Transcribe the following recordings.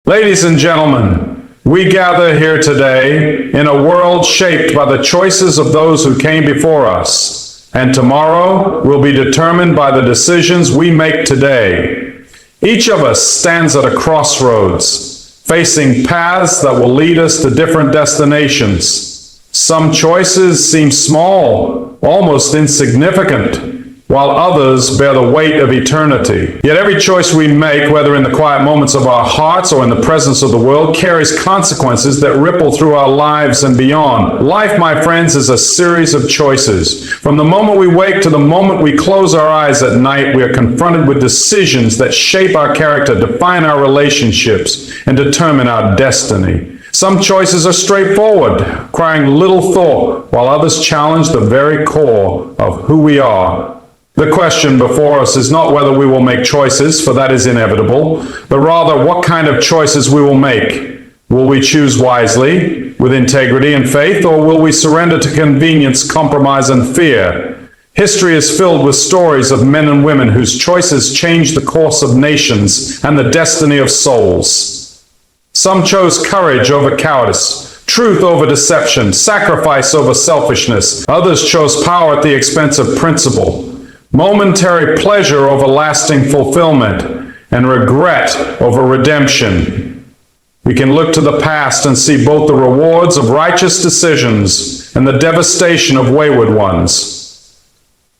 Ladies and gentlemen, we gather here today in a world shaped by the choices of those who came before us, and tomorrow will be determined by the decisions we make today. Each of us stands at a crossroads, facing paths that will lead us to different destinations. Some choices seem small, almost insignificant, while others bear the weight of eternity. Yet every choice we make, whether in the quiet moments of our hearts or in the presence of the world, carries consequences that ripple through our lives and beyond. Life, my friends, is a series of choices. From the moment we wake to the moment we close our eyes at night, we are confronted with decisions that shape our character, define our relationships, and determine our destiny. Some choices are straightforward, requiring little thought, while others challenge the very core of who we are. The question before us is not whether we will make choices, for that is inevitable, but rather what kind of choices we will make. Will we choose wisely, with integrity and faith, or will we surrender to convenience, compromise, and fear? History is filled with stories of men and women whose choices changed the course of nations and the destiny of souls. Some chose courage over cowardice, truth over deception, sacrifice over selfishness. Others chose power at the expense of principle, momentary pleasure over lasting fulfillment, and regret over redemption. We can look to the past and see both the rewards of righteous decisions and the devastation of wayward ones.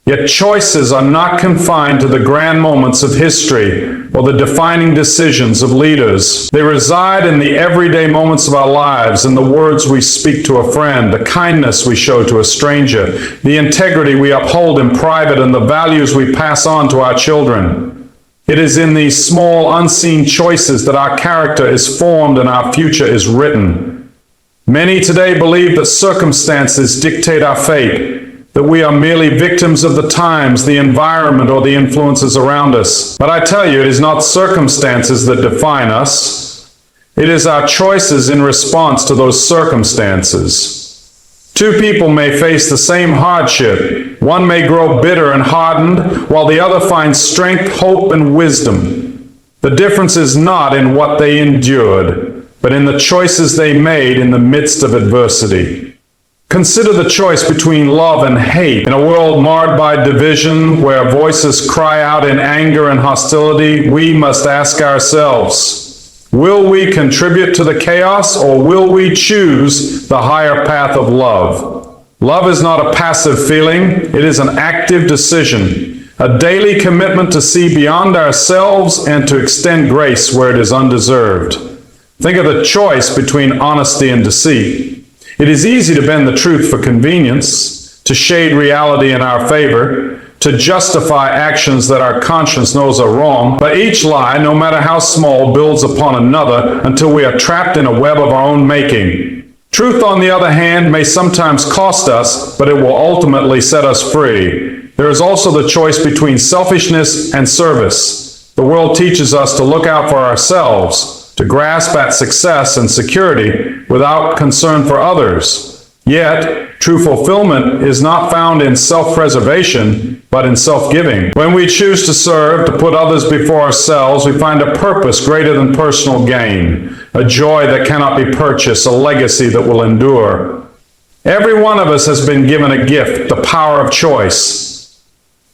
Yet choices are not confined to the grand moments of history or the defining decisions of leaders. They reside in the everyday moments of our lives, in the words we speak to a friend, the kindness we show to a stranger, the integrity we uphold in private, and the values we pass on to our children. It is in these small, unseen choices that our character is formed and our future is written. Many today believe that circumstances dictate our fate, that we are merely victims of the times, the environment, or the influences around us. But I tell you, it is not circumstances that define us. It is our choices in response to those circumstances. Two people may face the same hardship. One may grow bitter and hardened, while the other finds strength, hope, and wisdom. The difference is not in what they endured, but in the choices they made in the midst of adversity. Consider the choice between love and hate. In a world marred by division, where voices cry out in anger and hostility, we must ask ourselves, will we contribute to the chaos, or will we choose the higher path of love? Love is not a passive feeling, it is an active decision, a daily commitment to see beyond ourselves and to extend grace where it is undeserved. Think of the choice between honesty and deceit. It is easy to bend the truth for convenience, to shade reality in our favor, to justify actions that our conscience knows are wrong, but each lie, no matter how small, builds upon another until we are trapped in a web of our own making. Truth, on the other hand, may sometimes cost us, but it will ultimately set us free. There is also the choice between selfishness and service. The world teaches us to look out for ourselves, to grasp at success and security without concern for others. Yet, true fulfillment is not found in self-preservation, but in self-giving. When we choose to serve, to put others before ourselves, we find a purpose greater than personal gain, a joy that cannot be purchased, a legacy that will endure. Every one of us has been given a gift, the power of choice.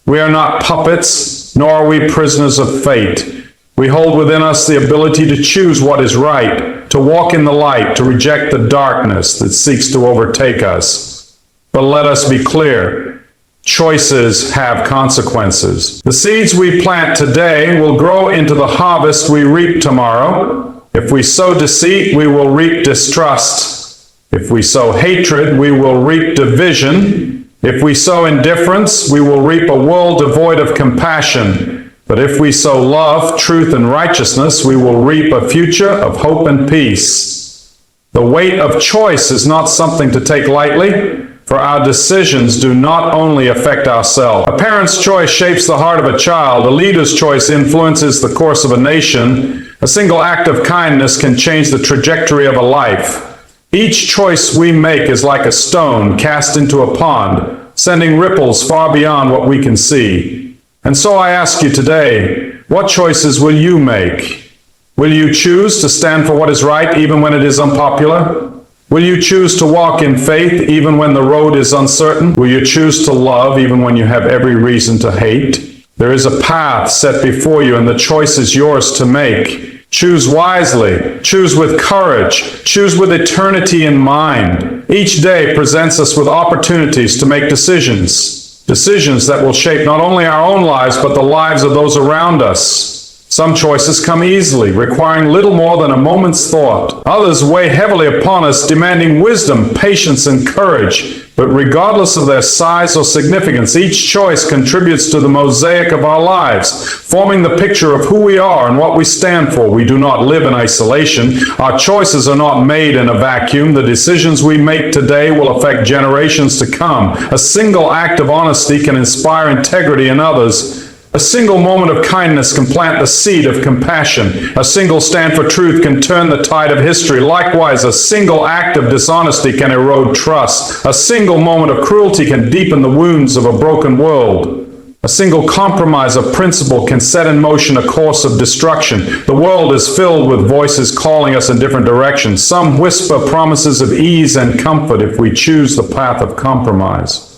We are not puppets, nor are we prisoners of fate. We hold within us the ability to choose what is right, to walk in the light, to reject the darkness that seeks to overtake us. But let us be clear, choices have consequences. The seeds we plant today will grow into the harvest we reap tomorrow. If we sow deceit, we will reap distrust. If we sow hatred, we will reap division. If we sow indifference, we will reap a world devoid of compassion. But if we sow love, truth, and righteousness, we will reap a future of hope and peace. The weight of choice is not something to take lightly, for our decisions do not only affect ourselves. A parent's choice shapes the heart of a child. A leader's choice influences the course of a nation. A single act of kindness can change the trajectory of a life. Each choice we make is like a stone cast into a pond, sending ripples far beyond what we can see. And so I ask you today, what choices will you make? Will you choose to stand for what is right even when it is unpopular? Will you choose to walk in faith even when the road is uncertain? Will you choose to love even when you have every reason to hate? There is a path set before you, and the choice is yours to make. Choose wisely. Choose with courage. Choose with eternity in mind. Each day presents us with opportunities to make decisions. Decisions that will shape not only our own lives, but the lives of those around us. Some choices come easily, requiring little more than a moment's thought. Others weigh heavily upon us, demanding wisdom, patience, and courage. But regardless of their size or significance, each choice contributes to the mosaic of our lives, forming the picture of who we are and what we stand for. We do not live in isolation. Our choices are not made in a vacuum. The decisions we make today will affect generations to come. A single act of honesty can inspire integrity in others. A single moment of kindness can plant the seed of compassion. A single stand for truth can turn the tide of history. Likewise, a single act of dishonesty can erode trust. A single moment of cruelty can deepen the wounds of a broken world. A single compromise of principle can set in motion a course of destruction. The world is filled with voices calling us in different directions. Some whisper promises of ease and comfort if we choose the path of compromise.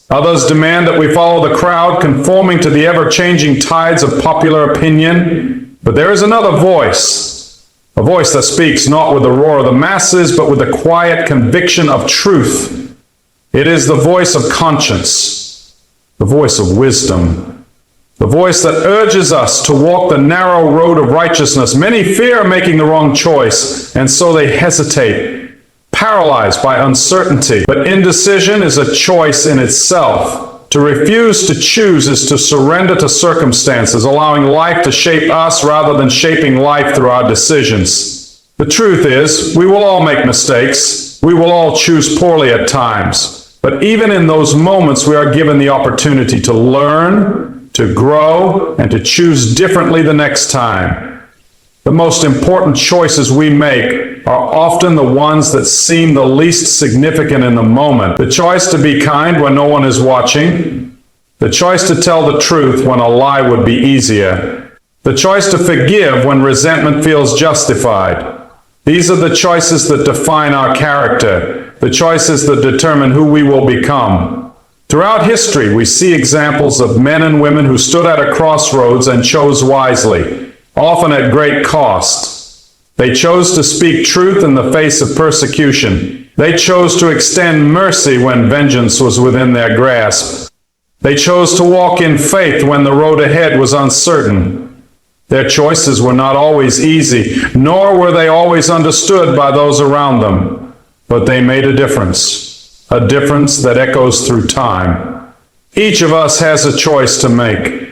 Others demand that we follow the crowd, conforming to the ever-changing tides of popular opinion. But there is another voice, a voice that speaks not with the roar of the masses, but with the quiet conviction of truth. It is the voice of conscience, the voice of wisdom, the voice that urges us to walk the narrow road of righteousness. Many fear making the wrong choice, and so they hesitate, paralyzed by uncertainty. But indecision is a choice in itself. To refuse to choose is to surrender to circumstances, allowing life to shape us rather than shaping life through our decisions. The truth is, we will all make mistakes. We will all choose poorly at times. But even in those moments, we are given the opportunity to learn, to grow, and to choose differently the next time. The most important choices we make are often the ones that seem the least significant in the moment. The choice to be kind when no one is watching. The choice to tell the truth when a lie would be easier. The choice to forgive when resentment feels justified. These are the choices that define our character, the choices that determine who we will become. Throughout history, we see examples of men and women who stood at a crossroads and chose wisely, often at great cost. They chose to speak truth in the face of persecution. They chose to extend mercy when vengeance was within their grasp. They chose to walk in faith when the road ahead was uncertain. Their choices were not always easy, nor were they always understood by those around them. But they made a difference that echoes through time. Each of us has a choice to make.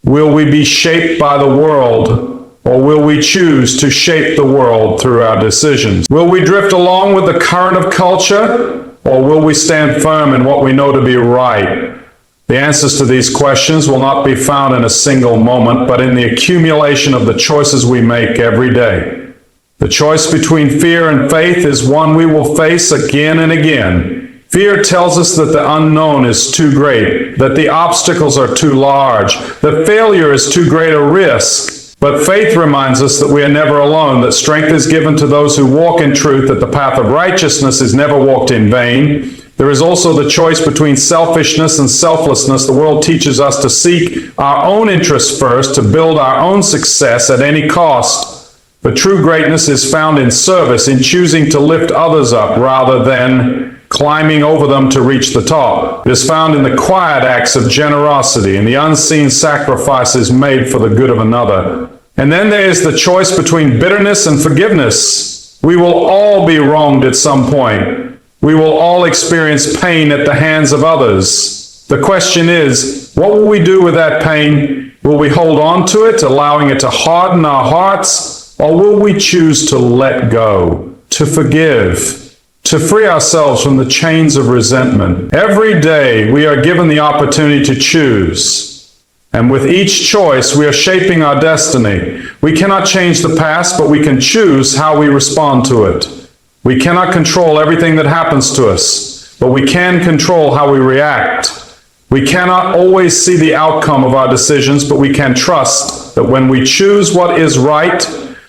Will we be shaped by the world, or will we choose to shape the world through our decisions? Will we drift along with the current of culture, or will we stand firm in what we know to be right? The answers to these questions will not be found in a single moment, but in the accumulation of the choices we make every day. The choice between fear and faith is one we will face again and again. Fear tells us that the unknown is too great, that the obstacles are too large, that failure is too great a risk. But faith reminds us that we are never alone, that strength is given to those who walk in truth, that the path of righteousness is never walked in vain. There is also the choice between selfishness and selflessness. The world teaches us to seek our own interests first, to build our own success at any cost. But true greatness is found in service, in choosing to lift others up rather than climbing over them to reach the top. It is found in the quiet acts of generosity and the unseen sacrifices made for the good of another. And then there is the choice between bitterness and forgiveness. We will all be wronged at some point. We will all experience pain at the hands of others. The question is, what will we do with that pain? Will we hold on to it, allowing it to harden our hearts? Or will we choose to let go, to forgive, to free ourselves from the chains of resentment? Every day we are given the opportunity to choose. And with each choice, we are shaping our destiny. We cannot change the past, but we can choose how we respond to it. We cannot control everything that happens to us, but we can control how we react. We cannot always see the outcome of our decisions, but we can trust that that when we choose what is right,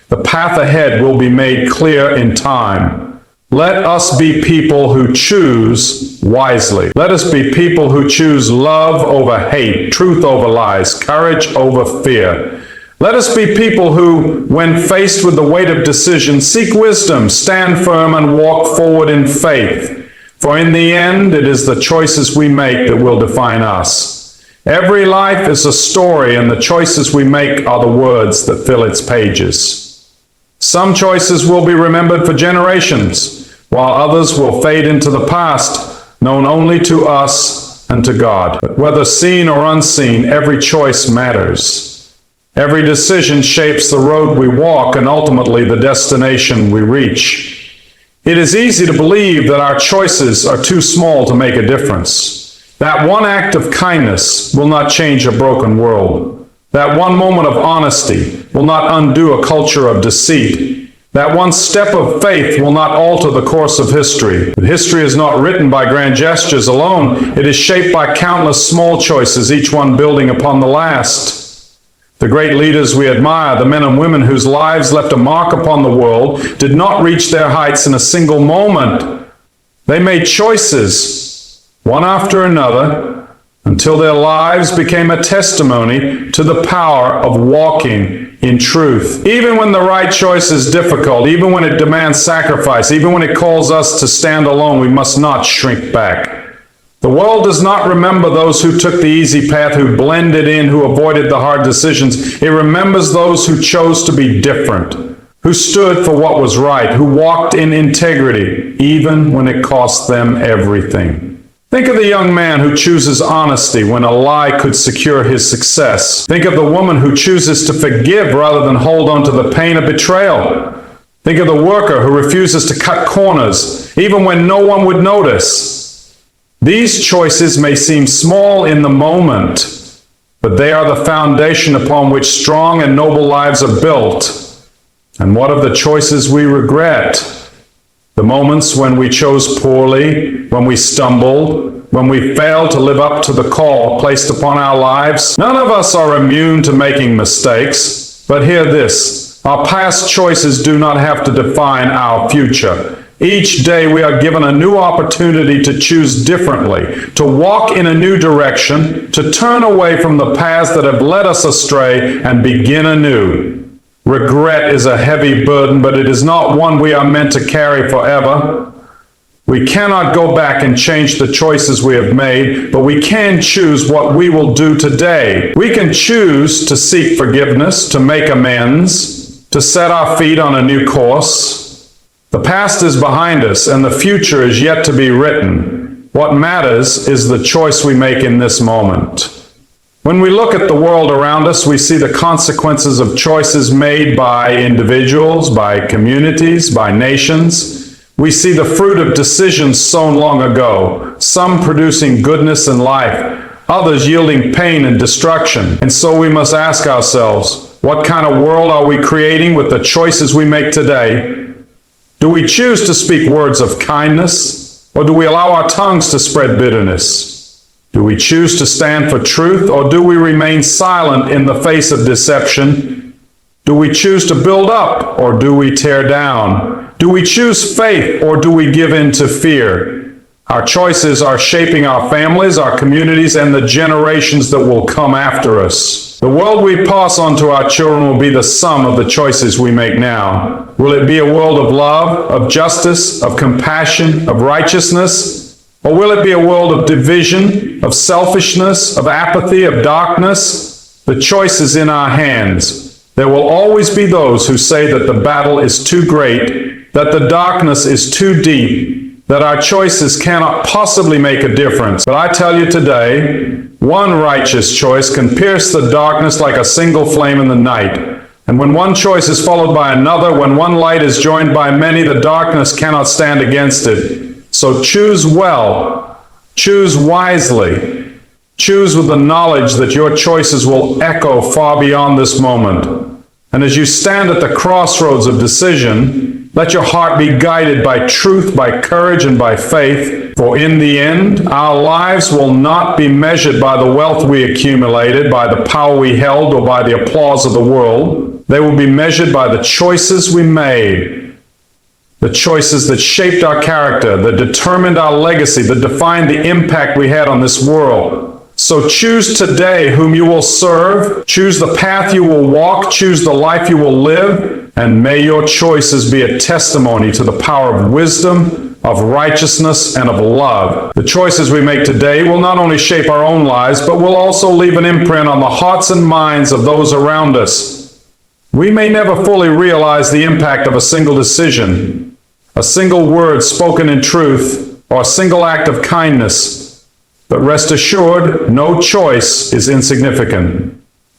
the path ahead will be made clear in time. Let us be people who choose wisely. Let us be people who choose love over hate, truth over lies, courage over fear. Let us be people who, when faced with the weight of decision, seek wisdom, stand firm, and walk forward in faith. For in the end, it is the choices we make that will define us. Every life is a story, and the choices we make are the words that fill its pages. Some choices will be remembered for generations, while others will fade into the past, known only to us and to God. But whether seen or unseen, every choice matters. Every decision shapes the road we walk and ultimately the destination we reach. It is easy to believe that our choices are too small to make a difference. That one act of kindness will not change a broken world. That one moment of honesty will not undo a culture of deceit. That one step of faith will not alter the course of history. History is not written by grand gestures alone. It is shaped by countless small choices, each one building upon the last. The great leaders we admire, the men and women whose lives left a mark upon the world, did not reach their heights in a single moment. They made choices, one after another, until their lives became a testimony to the power of walking in truth. Even when the right choice is difficult, even when it demands sacrifice, even when it calls us to stand alone, we must not shrink back. The world does not remember those who took the easy path, who blended in, who avoided the hard decisions. It remembers those who chose to be different, who stood for what was right, who walked in integrity, even when it cost them everything. Think of the young man who chooses honesty when a lie could secure his success. Think of the woman who chooses to forgive rather than hold on to the pain of betrayal. Think of the worker who refuses to cut corners, even when no one would notice. These choices may seem small in the moment, but they are the foundation upon which strong and noble lives are built. And what of the choices we regret? The moments when we chose poorly, when we stumbled, when we failed to live up to the call placed upon our lives. None of us are immune to making mistakes, but hear this: our past choices do not have to define our future. Each day we are given a new opportunity to choose differently, to walk in a new direction, to turn away from the paths that have led us astray and begin anew. Regret is a heavy burden, but it is not one we are meant to carry forever. We cannot go back and change the choices we have made, but we can choose what we will do today. We can choose to seek forgiveness, to make amends, to set our feet on a new course. The past is behind us, and the future is yet to be written. What matters is the choice we make in this moment. When we look at the world around us, we see the consequences of choices made by individuals, by communities, by nations. We see the fruit of decisions sown long ago, some producing goodness and life, others yielding pain and destruction. And so we must ask ourselves, what kind of world are we creating with the choices we make today? Do we choose to speak words of kindness, or do we allow our tongues to spread bitterness? Do we choose to stand for truth, or do we remain silent in the face of deception? Do we choose to build up, or do we tear down? Do we choose faith, or do we give in to fear? Our choices are shaping our families, our communities, and the generations that will come after us. The world we pass on to our children will be the sum of the choices we make now. Will it be a world of love, of justice, of compassion, of righteousness? Or will it be a world of division, of selfishness, of apathy, of darkness? The choice is in our hands. There will always be those who say that the battle is too great, that the darkness is too deep, that our choices cannot possibly make a difference. But I tell you today, one righteous choice can pierce the darkness like a single flame in the night. And when one choice is followed by another, when one light is joined by many, the darkness cannot stand against it. So choose well, choose wisely, choose with the knowledge that your choices will echo far beyond this moment. And as you stand at the crossroads of decision, Let your heart be guided by truth, by courage, and by faith, for in the end, our lives will not be measured by the wealth we accumulated, by the power we held, or by the applause of the world. They will be measured by the choices we made, the choices that shaped our character, that determined our legacy, that defined the impact we had on this world. So choose today whom you will serve, choose the path you will walk, choose the life you will live, and may your choices be a testimony to the power of wisdom, of righteousness, and of love. The choices we make today will not only shape our own lives, but will also leave an imprint on the hearts and minds of those around us. We may never fully realize the impact of a single decision, a single word spoken in truth, or a single act of kindness. But rest assured, no choice is insignificant.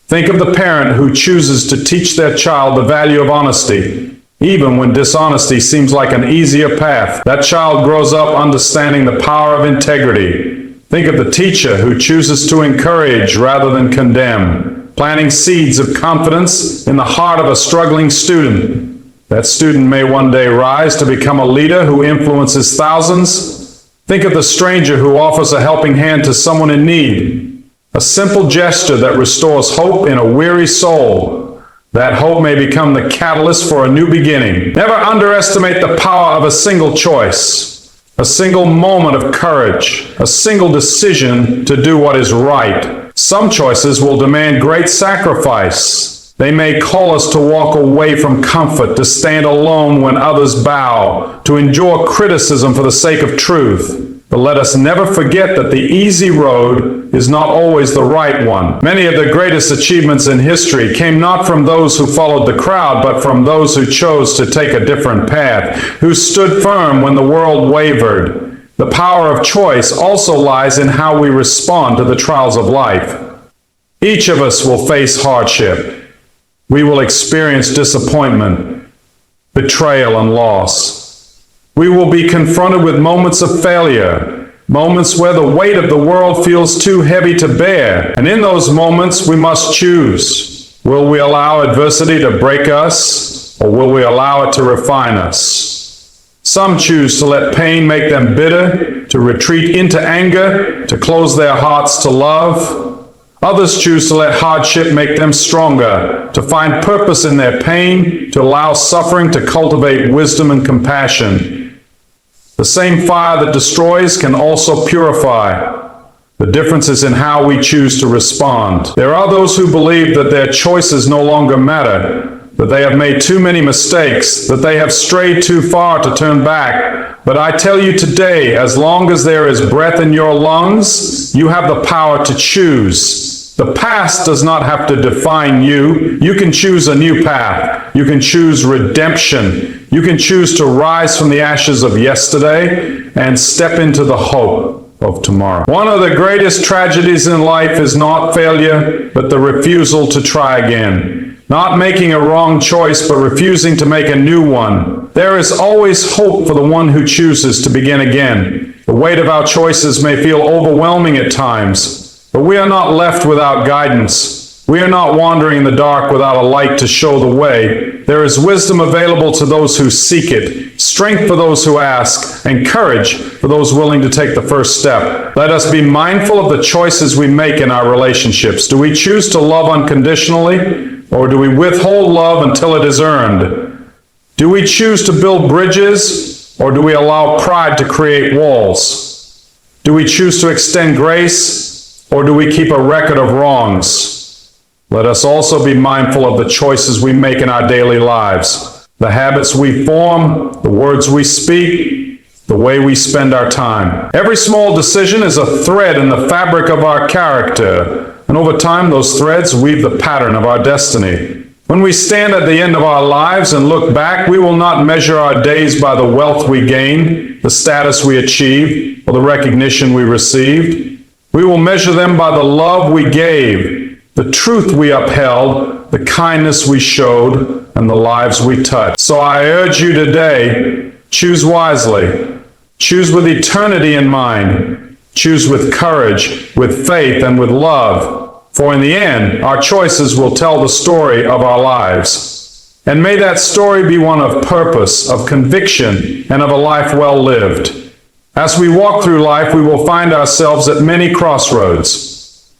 Think of the parent who chooses to teach their child the value of honesty, even when dishonesty seems like an easier path. That child grows up understanding the power of integrity. Think of the teacher who chooses to encourage rather than condemn, planting seeds of confidence in the heart of a struggling student. That student may one day rise to become a leader who influences thousands. Think of the stranger who offers a helping hand to someone in need, a simple gesture that restores hope in a weary soul. That hope may become the catalyst for a new beginning. Never underestimate the power of a single choice, a single moment of courage, a single decision to do what is right. Some choices will demand great sacrifice. They may call us to walk away from comfort, to stand alone when others bow, to endure criticism for the sake of truth. But let us never forget that the easy road is not always the right one. Many of the greatest achievements in history came not from those who followed the crowd, but from those who chose to take a different path, who stood firm when the world wavered. The power of choice also lies in how we respond to the trials of life. Each of us will face hardship. We will experience disappointment, betrayal, and loss. We will be confronted with moments of failure, moments where the weight of the world feels too heavy to bear. And in those moments, we must choose. Will we allow adversity to break us, or will we allow it to refine us? Some choose to let pain make them bitter, to retreat into anger, to close their hearts to love. Others choose to let hardship make them stronger, to find purpose in their pain, to allow suffering to cultivate wisdom and compassion. The same fire that destroys can also purify. The difference is in how we choose to respond. There are those who believe that their choices no longer matter, that they have made too many mistakes, that they have strayed too far to turn back. But I tell you today, as long as there is breath in your lungs, you have the power to choose. The past does not have to define you. You can choose a new path. You can choose redemption. You can choose to rise from the ashes of yesterday and step into the hope of tomorrow. One of the greatest tragedies in life is not failure, but the refusal to try again. Not making a wrong choice, but refusing to make a new one. There is always hope for the one who chooses to begin again. The weight of our choices may feel overwhelming at times, but we are not left without guidance. We are not wandering in the dark without a light to show the way. There is wisdom available to those who seek it, strength for those who ask, and courage for those willing to take the first step. Let us be mindful of the choices we make in our relationships. Do we choose to love unconditionally, or do we withhold love until it is earned? Do we choose to build bridges, or do we allow pride to create walls? Do we choose to extend grace, or do we keep a record of wrongs? Let us also be mindful of the choices we make in our daily lives, the habits we form, the words we speak, the way we spend our time. Every small decision is a thread in the fabric of our character, and over time those threads weave the pattern of our destiny. When we stand at the end of our lives and look back, we will not measure our days by the wealth we gained, the status we achieved, or the recognition we received. We will measure them by the love we gave, the truth we upheld, the kindness we showed, and the lives we touched. So I urge you today, choose wisely. Choose with eternity in mind. Choose with courage, with faith, and with love. For in the end, our choices will tell the story of our lives. And may that story be one of purpose, of conviction, and of a life well lived. As we walk through life, we will find ourselves at many crossroads.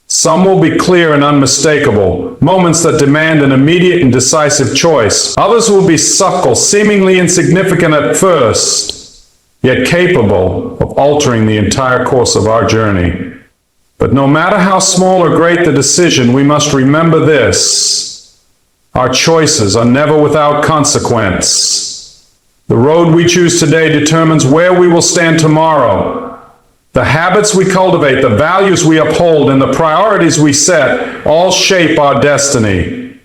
Some will be clear and unmistakable, moments that demand an immediate and decisive choice. Others will be subtle, seemingly insignificant at first, yet capable of altering the entire course of our journey. But no matter how small or great the decision, we must remember this: our choices are never without consequence. The road we choose today determines where we will stand tomorrow. The habits we cultivate, the values we uphold, and the priorities we set all shape our destiny.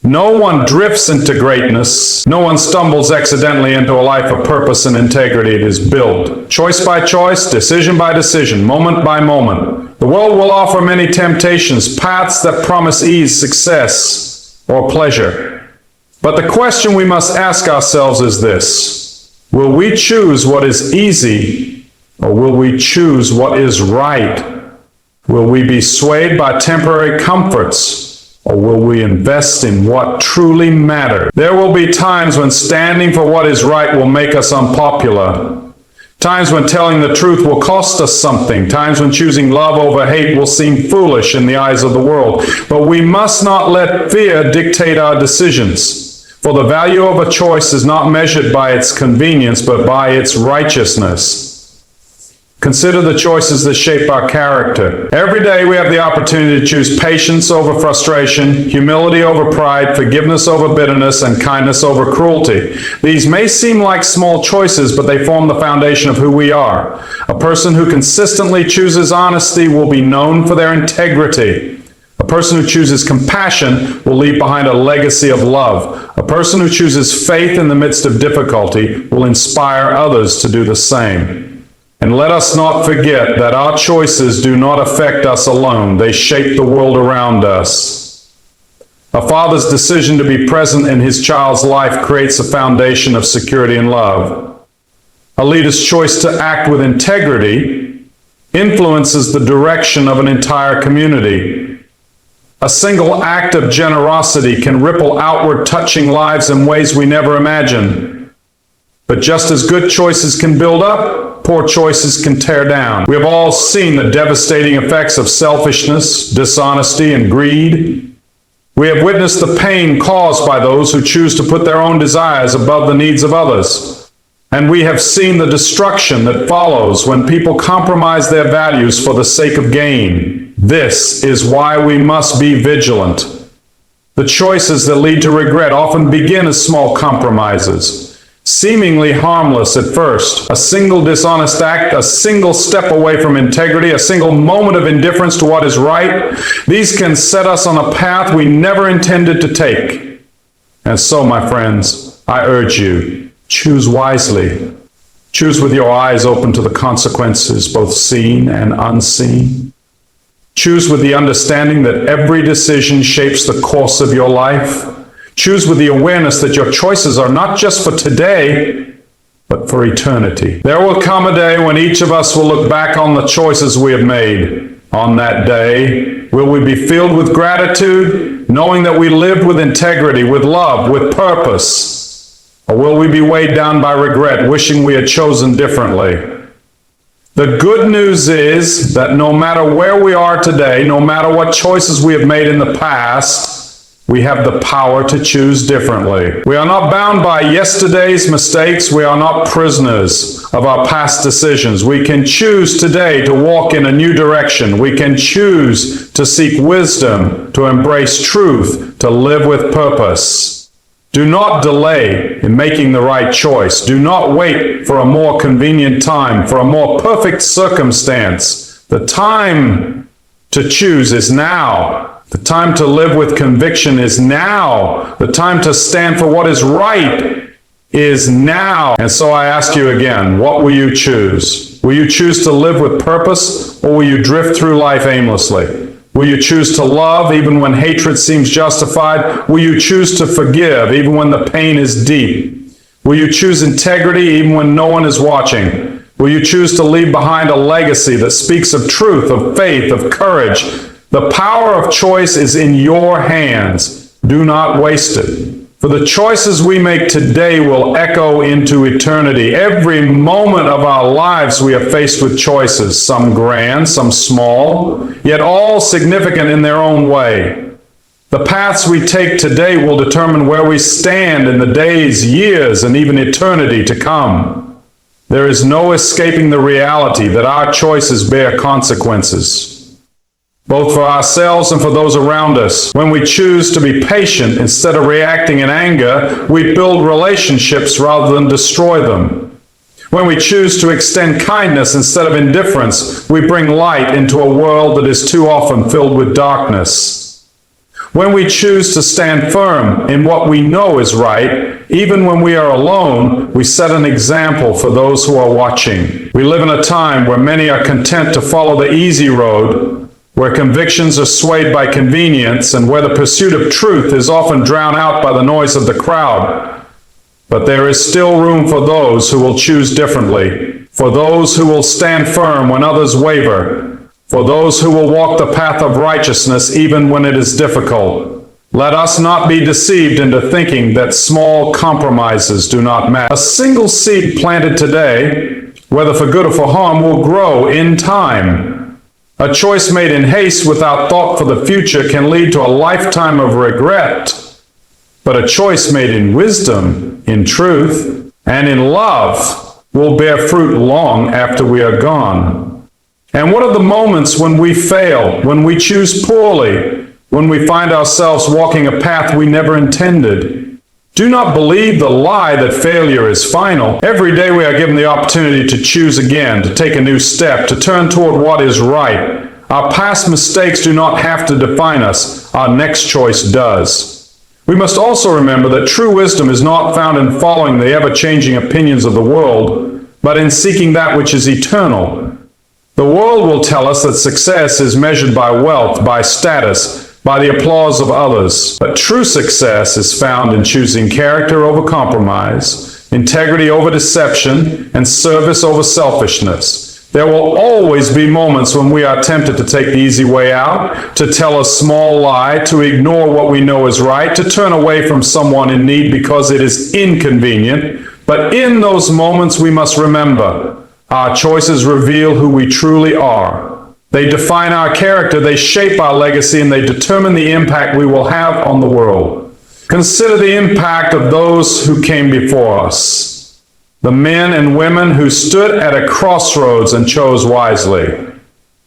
No one drifts into greatness. No one stumbles accidentally into a life of purpose and integrity. It is built choice by choice, decision by decision, moment by moment. The world will offer many temptations, paths that promise ease, success, or pleasure. But the question we must ask ourselves is this: will we choose what is easy, or will we choose what is right? Will we be swayed by temporary comforts, or will we invest in what truly matters? There will be times when standing for what is right will make us unpopular. Times when telling the truth will cost us something. Times when choosing love over hate will seem foolish in the eyes of the world. But we must not let fear dictate our decisions. For the value of a choice is not measured by its convenience, but by its righteousness. Consider the choices that shape our character. Every day we have the opportunity to choose patience over frustration, humility over pride, forgiveness over bitterness, and kindness over cruelty. These may seem like small choices, but they form the foundation of who we are. A person who consistently chooses honesty will be known for their integrity. A person who chooses compassion will leave behind a legacy of love. A person who chooses faith in the midst of difficulty will inspire others to do the same. And let us not forget that our choices do not affect us alone. They shape the world around us. A father's decision to be present in his child's life creates a foundation of security and love. A leader's choice to act with integrity influences the direction of an entire community. A single act of generosity can ripple outward, touching lives in ways we never imagined. But just as good choices can build up, poor choices can tear down. We have all seen the devastating effects of selfishness, dishonesty, and greed. We have witnessed the pain caused by those who choose to put their own desires above the needs of others. And we have seen the destruction that follows when people compromise their values for the sake of gain. This is why we must be vigilant. The choices that lead to regret often begin as small compromises, seemingly harmless at first. A single dishonest act, a single step away from integrity, a single moment of indifference to what is right. These can set us on a path we never intended to take. And so, my friends, I urge you, choose wisely. Choose with your eyes open to the consequences, both seen and unseen. Choose with the understanding that every decision shapes the course of your life. Choose with the awareness that your choices are not just for today, but for eternity. There will come a day when each of us will look back on the choices we have made. On that day, will we be filled with gratitude, knowing that we lived with integrity, with love, with purpose? Or will we be weighed down by regret, wishing we had chosen differently? The good news is that no matter where we are today, no matter what choices we have made in the past, we have the power to choose differently. We are not bound by yesterday's mistakes. We are not prisoners of our past decisions. We can choose today to walk in a new direction. We can choose to seek wisdom, to embrace truth, to live with purpose. Do not delay in making the right choice. Do not wait for a more convenient time, for a more perfect circumstance. The time to choose is now. The time to live with conviction is now. The time to stand for what is right is now. And so I ask you again, what will you choose? Will you choose to live with purpose, or will you drift through life aimlessly? Will you choose to love even when hatred seems justified? Will you choose to forgive even when the pain is deep? Will you choose integrity even when no one is watching? Will you choose to leave behind a legacy that speaks of truth, of faith, of courage? The power of choice is in your hands. Do not waste it. For the choices we make today will echo into eternity. Every moment of our lives we are faced with choices, some grand, some small, yet all significant in their own way. The paths we take today will determine where we stand in the days, years, and even eternity to come. There is no escaping the reality that our choices bear consequences, both for ourselves and for those around us. When we choose to be patient instead of reacting in anger, we build relationships rather than destroy them. When we choose to extend kindness instead of indifference, we bring light into a world that is too often filled with darkness. When we choose to stand firm in what we know is right, even when we are alone, we set an example for those who are watching. We live in a time where many are content to follow the easy road, where convictions are swayed by convenience, and where the pursuit of truth is often drowned out by the noise of the crowd. But there is still room for those who will choose differently, for those who will stand firm when others waver, for those who will walk the path of righteousness even when it is difficult. Let us not be deceived into thinking that small compromises do not matter. A single seed planted today, whether for good or for harm, will grow in time. A choice made in haste without thought for the future can lead to a lifetime of regret. But a choice made in wisdom, in truth, and in love will bear fruit long after we are gone. And what are the moments when we fail, when we choose poorly, when we find ourselves walking a path we never intended? Do not believe the lie that failure is final. Every day we are given the opportunity to choose again, to take a new step, to turn toward what is right. Our past mistakes do not have to define us. Our next choice does. We must also remember that true wisdom is not found in following the ever-changing opinions of the world, but in seeking that which is eternal. The world will tell us that success is measured by wealth, by status, by the applause of others. But true success is found in choosing character over compromise, integrity over deception, and service over selfishness. There will always be moments when we are tempted to take the easy way out, to tell a small lie, to ignore what we know is right, to turn away from someone in need because it is inconvenient. But in those moments we must remember, our choices reveal who we truly are. They define our character, they shape our legacy, and they determine the impact we will have on the world. Consider the impact of those who came before us, the men and women who stood at a crossroads and chose wisely.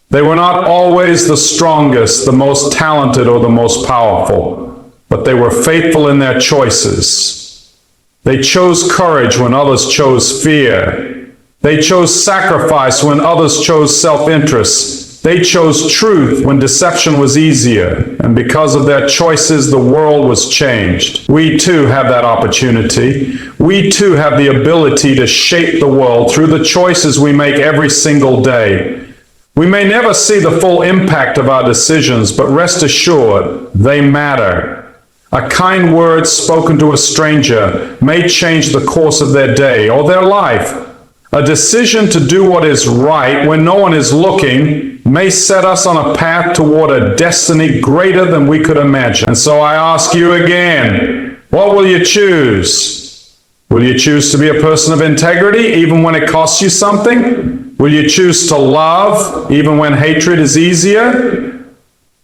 They were not always the strongest, the most talented, or the most powerful, but they were faithful in their choices. They chose courage when others chose fear. They chose sacrifice when others chose self-interest. They chose truth when deception was easier. And because of their choices, the world was changed. We too have that opportunity. We too have the ability to shape the world through the choices we make every single day. We may never see the full impact of our decisions, but rest assured, they matter. A kind word spoken to a stranger may change the course of their day or their life. A decision to do what is right when no one is looking may set us on a path toward a destiny greater than we could imagine. And so I ask you again, what will you choose? Will you choose to be a person of integrity even when it costs you something? Will you choose to love even when hatred is easier?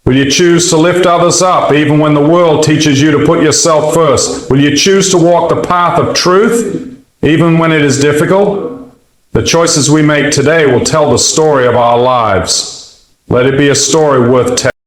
Will you choose to lift others up even when the world teaches you to put yourself first? Will you choose to walk the path of truth even when it is difficult? The choices we make today will tell the story of our lives. Let it be a story worth telling.